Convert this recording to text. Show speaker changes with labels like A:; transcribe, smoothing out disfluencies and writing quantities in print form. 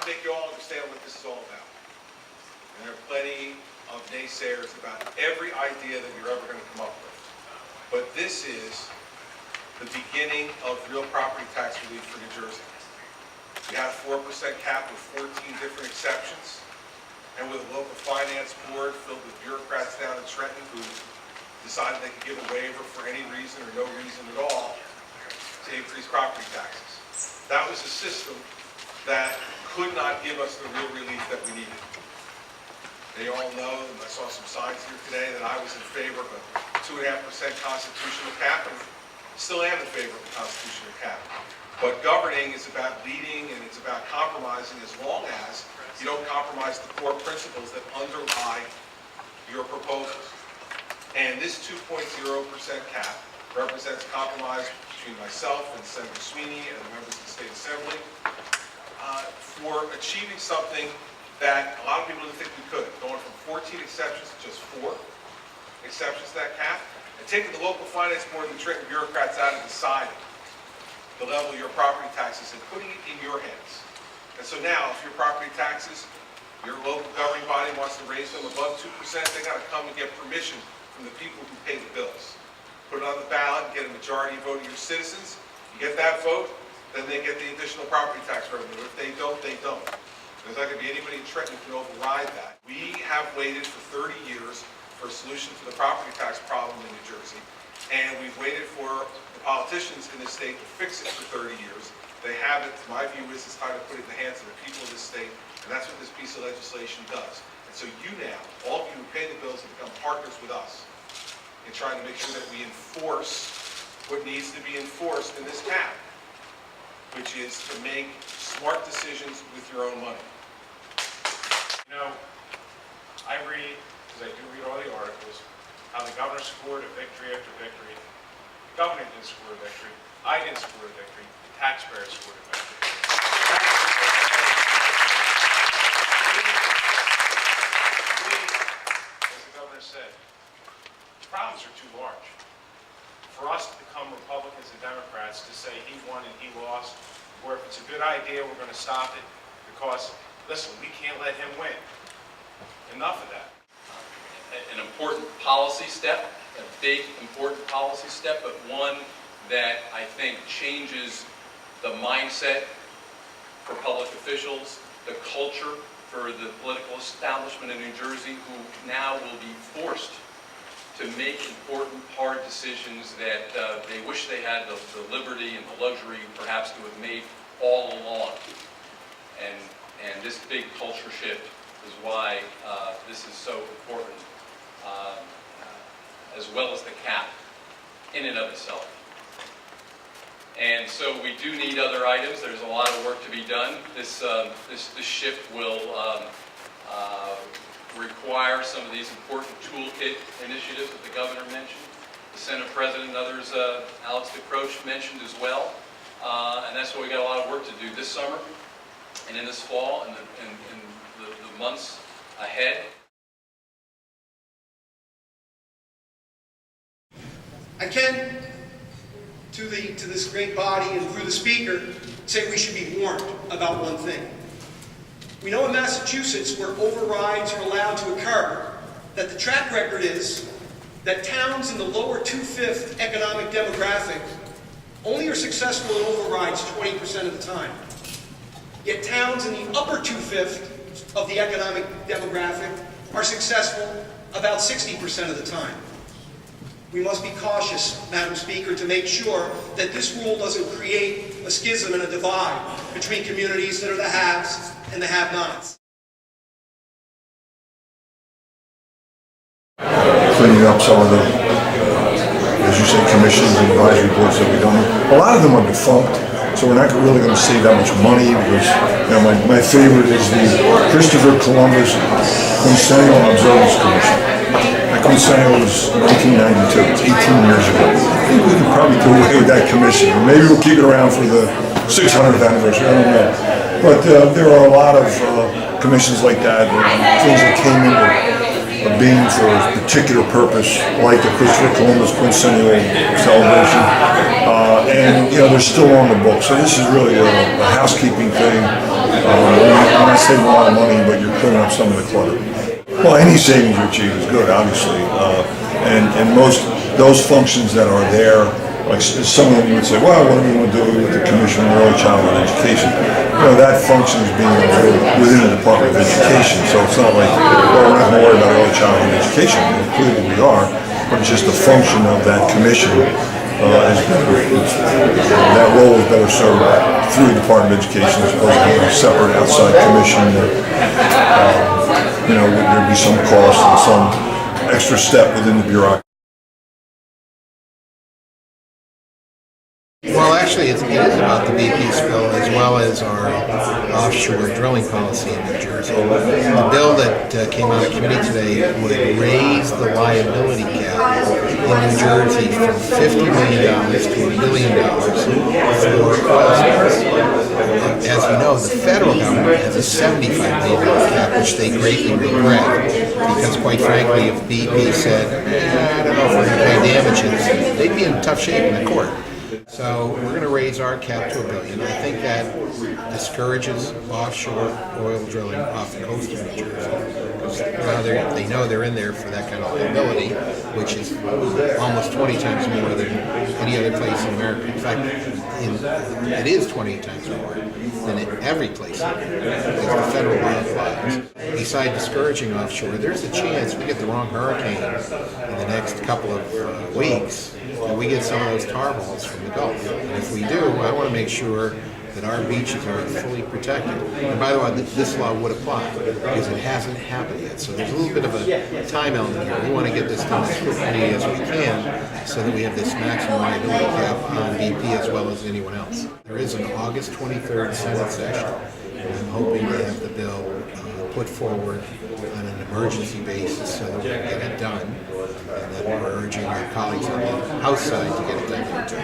A: make you all understand what this is all about. And there are plenty of naysayers about every idea that you're ever going to come up with. But this is the beginning of real property tax relief for New Jersey. We have 4% cap with 14 different exceptions, and with a local finance board filled with bureaucrats down in Trenton who decided they could give a waiver for any reason or no reason at all to increase property taxes. That was a system that could not give us the real relief that we needed. They all know, and I saw some signs here today, that I was in favor of a 2.5% constitutional cap, and still am in favor of a constitutional cap. But governing is about leading and it's about compromising, as long as you don't compromise the core principles that underlie your proposals. And this 2.0% cap represents compromise between myself and Senator Sweeney and the members of the State Assembly for achieving something that a lot of people didn't think we could, going from 14 exceptions to just 4 exceptions to that cap, and taking the local finance board and the Trenton bureaucrats out and deciding the level of your property taxes and putting it in your hands. And so now, if your property taxes, your local governing body wants to raise them above 2%, they got to come and get permission from the people who pay the bills. Put it on the ballot and get a majority vote of your citizens. You get that vote, then they get the additional property tax revenue. If they don't, they don't. There's not going to be anybody in Trenton who can override that. We have waited for 30 years for a solution to the property tax problem in New Jersey, and we've waited for the politicians in this state to fix it for 30 years. They haven't. My view is it's time to put it in the hands of the people of this state, and that's what this piece of legislation does. And so you now, all of you who pay the bills, have become partners with us in trying to make sure that we enforce what needs to be enforced in this cap, which is to make smart decisions with your own money.
B: You know, I read, because I do read all the articles, how the governor scored a victory after victory. The governor didn't score a victory. I didn't score a victory. The taxpayers scored a victory. We, as the governor said, the problems are too large. For us to become Republicans and Democrats to say he won and he lost, or if it's a good idea, we're going to stop it because, listen, we can't let him win. Enough of that.
C: An important policy step, a big important policy step, but one that I think changes the mindset for public officials, the culture for the political establishment in New Jersey, who now will be forced to make important, hard decisions that they wish they had the liberty and the luxury perhaps to have made all along. And this big culture shift is why this is so important, as well as the cap in and of itself. And so we do need other items. There's a lot of work to be done. This shift will require some of these important toolkit initiatives that the governor mentioned, the Senate President and others, Alex DeCroce mentioned as well. And that's why we got a lot of work to do this summer and in this fall and the months ahead.
D: I can, to this great body and through the speaker, say we should be warned about one thing. We know in Massachusetts, where overrides are allowed to occur, that the track record is that towns in the lower 2/5 economic demographic only are successful in overrides 20% of the time. Yet towns in the upper 2/5 of the economic demographic are successful about 60% of the time. We must be cautious, Madam Speaker, to make sure that this rule doesn't create a schism and a divide between communities that are the haves and the have-nots.
E: Cleaning up some of the, as you said, commissions and advisory boards that we don't need. A lot of them are defunct, so we're not really going to save that much money because, you know, my favorite is the Christopher Columbus Quincentennial Observance Commission. That quincentennial was 1992, it's 18 years ago. I think we can probably do away with that commission. Or maybe we'll keep it around for the 600th anniversary, I don't know. But there are a lot of commissions like that, things that came into being for a particular purpose, like the Christopher Columbus Quincentennial Celebration. And, you know, they're still on the book. So this is really a housekeeping thing. I'm not saving a lot of money, but you're clearing up some of the clutter. Well, any savings you achieve is good, obviously. And most, those functions that are there, like some of them would say, well, what do we want to do with the Commission on Early Childhood Education? You know, that function is being within the Department of Education, so it's not like, well, we're not going to worry about early childhood education. Clearly we are, but it's just a function of that commission. That role is better served through the Department of Education as opposed to having a separate outside commission that, you know, there'd be some cost and some extra step within the bureaucracy.
F: Well, actually, it is about the BP spill as well as our offshore drilling policy in New Jersey. The bill that came out of committee today would raise the liability cap in New Jersey from $50 million to $1 billion for oil spills. As you know, the federal government has a $75 million cap, which they greatly regret, because quite frankly, if BP said, I don't know if we're going to pay damages, they'd be in tough shape in the court. So we're going to raise our cap to $1 billion. I think that discourages offshore oil drilling off the coast of New Jersey, because now they know they're in there for that kind of liability, which is almost 20 times more than any other place in America. In fact, it is 20 times more than in every place in America, because the federal law applies. Besides discouraging offshore, there's a chance we get the wrong hurricane in the next couple of weeks, and we get some of those tar balls from the Gulf. And if we do, I want to make sure that our beaches are fully protected. And by the way, this law would apply because it hasn't happened yet. So there's a little bit of a time element here. We want to get this done as quickly as we can so that we have this maximum liability cap on BP as well as anyone else. There is an August 23rd Senate session, and I'm hoping to have the bill put forward on an emergency basis so that we can get it done, and that we're urging our colleagues on the House side to get it done here too.